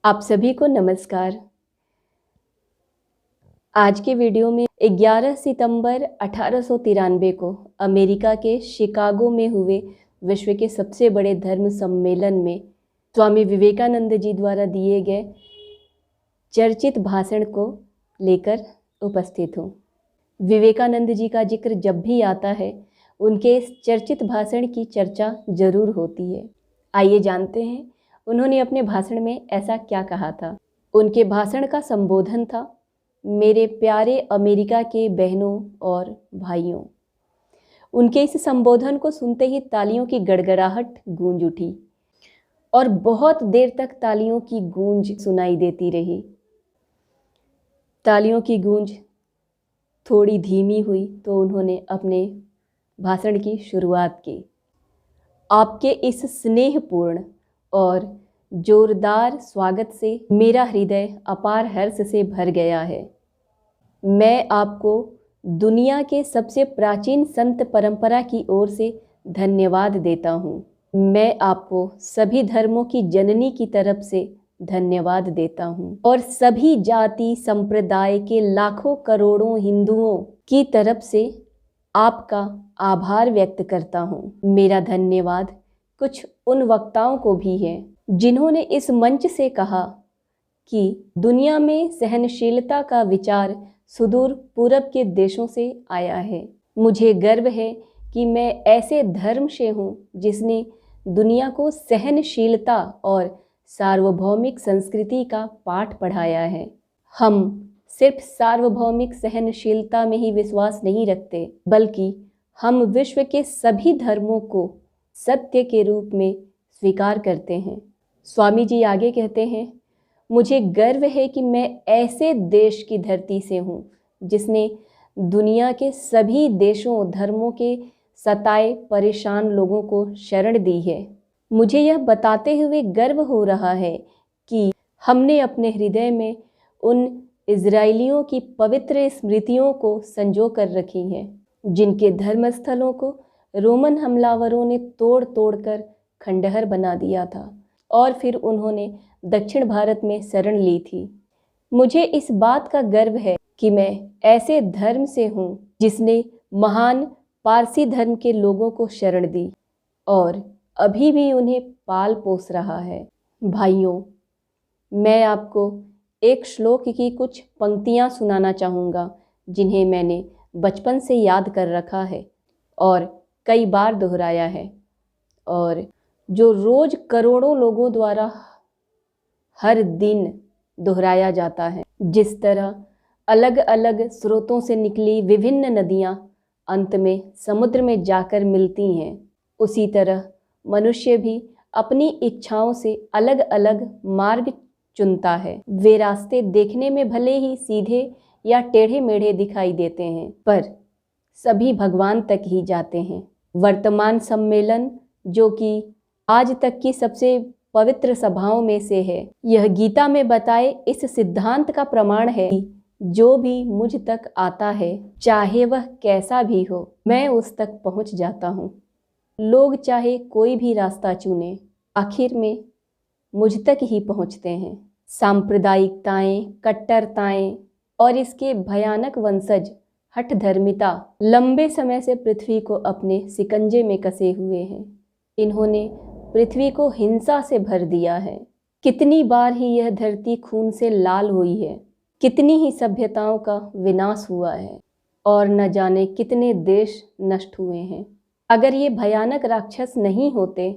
आप सभी को नमस्कार। आज के वीडियो में 11 सितंबर 1893 को अमेरिका के शिकागो में हुए विश्व के सबसे बड़े धर्म सम्मेलन में स्वामी विवेकानंद जी द्वारा दिए गए चर्चित भाषण को लेकर उपस्थित हूँ। विवेकानंद जी का जिक्र जब भी आता है उनके इस चर्चित भाषण की चर्चा जरूर होती है। आइए जानते हैं उन्होंने अपने भाषण में ऐसा क्या कहा था। उनके भाषण का संबोधन था, मेरे प्यारे अमेरिका के बहनों और भाइयों। उनके इस संबोधन को सुनते ही तालियों की गड़गड़ाहट गूंज उठी और बहुत देर तक तालियों की गूंज सुनाई देती रही। तालियों की गूंज थोड़ी धीमी हुई तो उन्होंने अपने भाषण की शुरुआत की। आपके इस स्नेहपूर्ण और जोरदार स्वागत से मेरा हृदय अपार हर्ष से भर गया है। मैं आपको दुनिया के सबसे प्राचीन संत परंपरा की ओर से धन्यवाद देता हूँ। मैं आपको सभी धर्मों की जननी की तरफ से धन्यवाद देता हूँ और सभी जाति संप्रदाय के लाखों करोड़ों हिंदुओं की तरफ से आपका आभार व्यक्त करता हूँ। मेरा धन्यवाद कुछ उन वक्ताओं को भी है जिन्होंने इस मंच से कहा कि दुनिया में सहनशीलता का विचार सुदूर पूरब के देशों से आया है। मुझे गर्व है कि मैं ऐसे धर्म से हूँ जिसने दुनिया को सहनशीलता और सार्वभौमिक संस्कृति का पाठ पढ़ाया है। हम सिर्फ सार्वभौमिक सहनशीलता में ही विश्वास नहीं रखते, बल्कि हम विश्व के सभी धर्मों को सत्य के रूप में स्वीकार करते हैं। स्वामी जी आगे कहते हैं, मुझे गर्व है कि मैं ऐसे देश की धरती से हूँ जिसने दुनिया के सभी देशों धर्मों के सताए परेशान लोगों को शरण दी है। मुझे यह बताते हुए गर्व हो रहा है कि हमने अपने हृदय में उन इजरायलियों की पवित्र स्मृतियों को संजो कर रखी हैं जिनके धर्मस्थलों को रोमन हमलावरों ने तोड़ तोड़कर खंडहर बना दिया था और फिर उन्होंने दक्षिण भारत में शरण ली थी। मुझे इस बात का गर्व है कि मैं ऐसे धर्म से हूँ जिसने महान पारसी धर्म के लोगों को शरण दी और अभी भी उन्हें पाल पोस रहा है। भाइयों, मैं आपको एक श्लोक की कुछ पंक्तियाँ सुनाना चाहूँगा जिन्हें मैंने बचपन से याद कर रखा है और कई बार दोहराया है और जो रोज करोड़ों लोगों द्वारा हर दिन दोहराया जाता है। जिस तरह अलग अलग स्रोतों से निकली विभिन्न नदियाँ अंत में समुद्र में जाकर मिलती हैं, उसी तरह मनुष्य भी अपनी इच्छाओं से अलग अलग मार्ग चुनता है। वे रास्ते देखने में भले ही सीधे या टेढ़े मेढ़े दिखाई देते हैं, पर सभी भगवान तक ही जाते हैं। वर्तमान सम्मेलन, जो कि आज तक की सबसे पवित्र सभाओं में से है, यह गीता में बताए इस सिद्धांत का प्रमाण है कि जो भी मुझ तक आता है, चाहे वह कैसा भी हो, मैं उस तक पहुंच जाता हूं। लोग चाहे कोई भी रास्ता चुने, आखिर में मुझ तक ही पहुंचते हैं। सांप्रदायिकताएं, कट्टरताएं और इसके भयानक वंशज हठ धर्मिता लंबे समय से पृथ्वी को अपने सिकंजे में कसे हुए हैं। इन्होंने पृथ्वी को हिंसा से भर दिया है। कितनी बार ही यह धरती खून से लाल हुई है, कितनी ही सभ्यताओं का विनाश हुआ है और न जाने कितने देश नष्ट हुए हैं। अगर ये भयानक राक्षस नहीं होते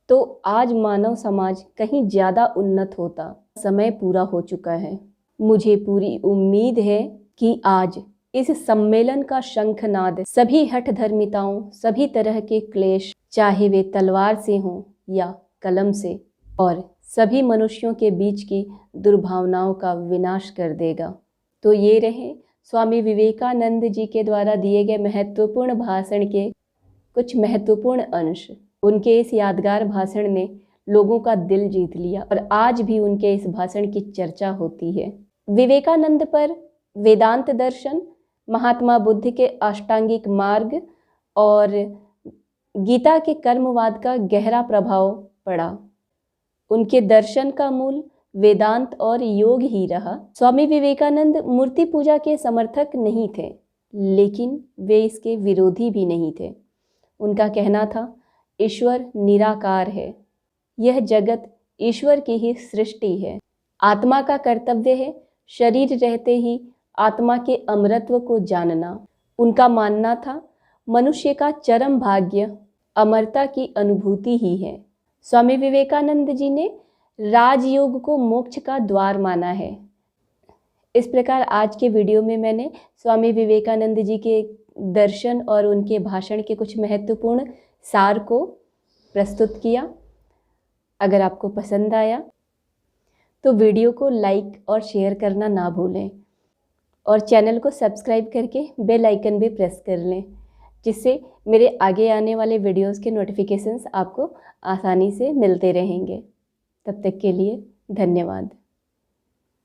तो आज मानव समाज कहीं ज़्यादा उन्नत होता। समय पूरा हो चुका है। मुझे पूरी उम्मीद है कि आज इस सम्मेलन का शंखनाद सभी हठ धर्मिताओं, सभी तरह के क्लेश, चाहे वे तलवार से हों या कलम से, और सभी मनुष्यों के बीच की दुर्भावनाओं का विनाश कर देगा। तो ये रहे स्वामी विवेकानंद जी के द्वारा दिए गए महत्वपूर्ण भाषण के कुछ महत्वपूर्ण अंश। उनके इस यादगार भाषण ने लोगों का दिल जीत लिया और आज भी उनके इस भाषण की चर्चा होती है। विवेकानंद पर वेदांत दर्शन, महात्मा बुद्ध के अष्टांगिक मार्ग और गीता के कर्मवाद का गहरा प्रभाव पड़ा। उनके दर्शन का मूल वेदांत और योग ही रहा। स्वामी विवेकानंद मूर्ति पूजा के समर्थक नहीं थे, लेकिन वे इसके विरोधी भी नहीं थे। उनका कहना था, ईश्वर निराकार है, यह जगत ईश्वर की ही सृष्टि है। आत्मा का कर्तव्य है शरीर रहते ही आत्मा के अमरत्व को जानना। उनका मानना था, मनुष्य का चरम भाग्य अमरता की अनुभूति ही है। स्वामी विवेकानंद जी ने राजयोग को मोक्ष का द्वार माना है। इस प्रकार आज के वीडियो में मैंने स्वामी विवेकानंद जी के दर्शन और उनके भाषण के कुछ महत्वपूर्ण सार को प्रस्तुत किया। अगर आपको पसंद आया तो वीडियो को लाइक और शेयर करना ना भूलें और चैनल को सब्सक्राइब करके बेल आइकन भी प्रेस कर लें, जिससे मेरे आगे आने वाले वीडियोस के नोटिफिकेशंस आपको आसानी से मिलते रहेंगे। तब तक के लिए धन्यवाद।